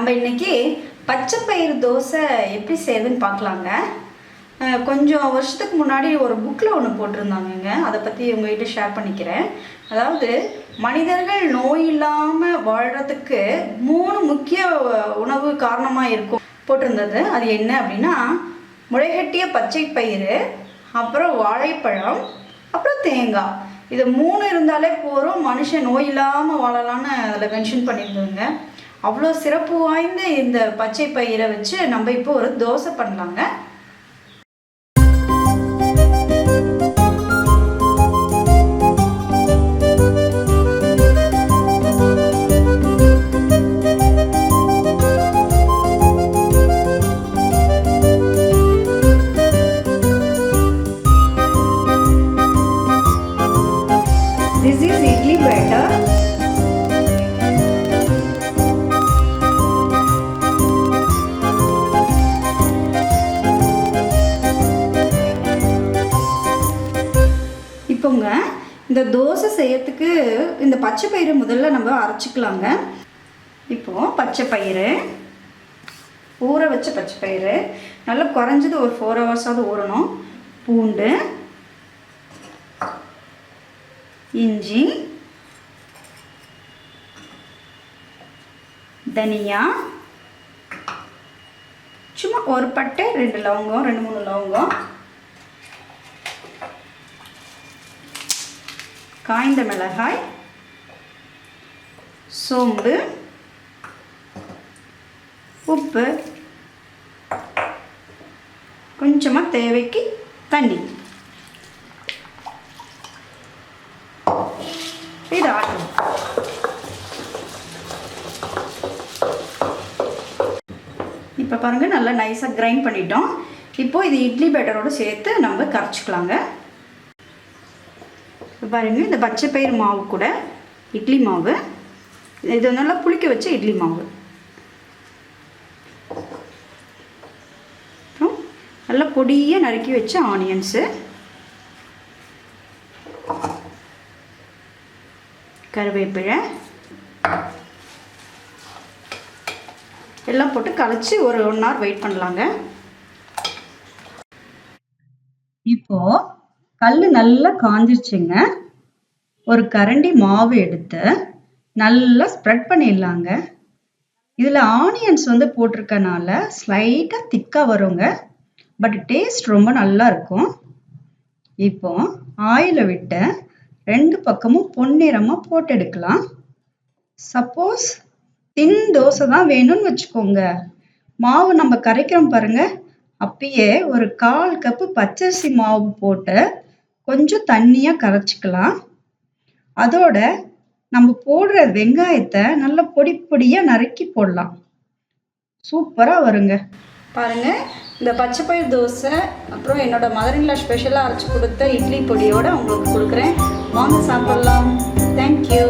நம்ம இன்னைக்கு பச்சை பயிறு தோசை எப்படி செய்யுதுன்னு பார்க்கலாங்க. கொஞ்சம் வருஷத்துக்கு முன்னாடி ஒரு புக்கில் ஒன்று போட்டிருந்தாங்கங்க. அதை பற்றி உங்கள்கிட்ட ஷேர் பண்ணிக்கிறேன். அதாவது மனிதர்கள் நோய் இல்லாமல் வாழ்கிறதுக்கு 3 முக்கிய உணவு காரணமாக இருக்கும் போட்டிருந்தது. அது என்ன அப்படின்னா, முளைகட்டிய பச்சை பயிறு, அப்புறம் வாழைப்பழம், அப்புறம் தேங்காய். இது 3 இருந்தாலே போதும், மனுஷன் நோய் இல்லாமல் வாழலான்னு அதில் மென்ஷன் பண்ணியிருந்தோங்க. அவ்வளோ சிறப்பு வாய்ந்த இந்த பச்சை பயிரை வச்சு நம்ம இப்போ ஒரு தோசை பண்ணலாங்க. This is idli batter. இப்போங்க இந்த தோசை செய்யறதுக்கு இந்த பச்சை பயிறு முதல்ல நம்ம அரைச்சிக்கலாங்க. இப்போது பச்சை பயிறு, ஊற வச்ச பச்சை பயிறு நல்லா குறைஞ்சது ஒரு 4 ஹவர்ஸாவது ஊறணும். பூண்டு, இஞ்சி, தனியா, சும்மா ஒரு பட்டை, 2 லவங்கம், 2-3 லவங்கம், காய்ந்த மிளகாய், சோம்பு, உப்பு, கொஞ்சமாக தேவைக்கு தண்ணி. இது ஆட்டணும். இப்போ பாருங்கள், நல்லா நைஸாக கிரைண்ட் பண்ணிட்டோம். இப்போது இது இட்லி பேட்டரோடு சேர்த்து நம்ம கரைச்சிக்கலாங்க. பாருங்கள், இந்த பச்சை பயிறு மாவு கூட இட்லி மாவு, இது நல்லா புளிக்க வச்ச இட்லி மாவு, அப்புறம் நல்லா பொடியாக நறுக்கி வச்ச ஆனியன்ஸு, கருவேப்பிலை எல்லாம் போட்டு கலச்சி ஒரு 1 hour வெயிட் பண்ணலாங்க. இப்போது கல் நல்லா காஞ்சிருச்சுங்க. ஒரு கரண்டி மாவு எடுத்து நல்லா ஸ்ப்ரெட் பண்ணிடலாங்க. இதில் ஆனியன்ஸ் போட்டிருக்கனால ஸ்லைட்டாக திக்காக வருங்க, பட் டேஸ்ட் ரொம்ப நல்லா இருக்கும். இப்போ ஆயிலை விட்டு 2 பக்கமும் பொன்னிறமாக போட்டு எடுக்கலாம். சப்போஸ் தின் தோசை தான் வேணும்னு வச்சுக்கோங்க, மாவு நம்ம கரைக்கிறோம் பாருங்க, அப்பயே ஒரு 1/4 கப்பு பச்சரிசி மாவு போட்டு கொஞ்சம் தண்ணியாக கரைச்சிக்கலாம். அதோட நம்ம போடுற வெங்காயத்தை நல்லா பொடி பொடியாக நறுக்கி போடலாம். சூப்பராக வருங்க. பாருங்கள், இந்த பச்சை பயிர் தோசை அப்புறம் என்னோட மதர்-இன்-லா ஸ்பெஷலாக அரைச்சி கொடுத்த இட்லி பொடியோடு உங்களுக்கு கொடுக்குறேன். வாங்க சாப்பிடலாம். தேங்க்யூ.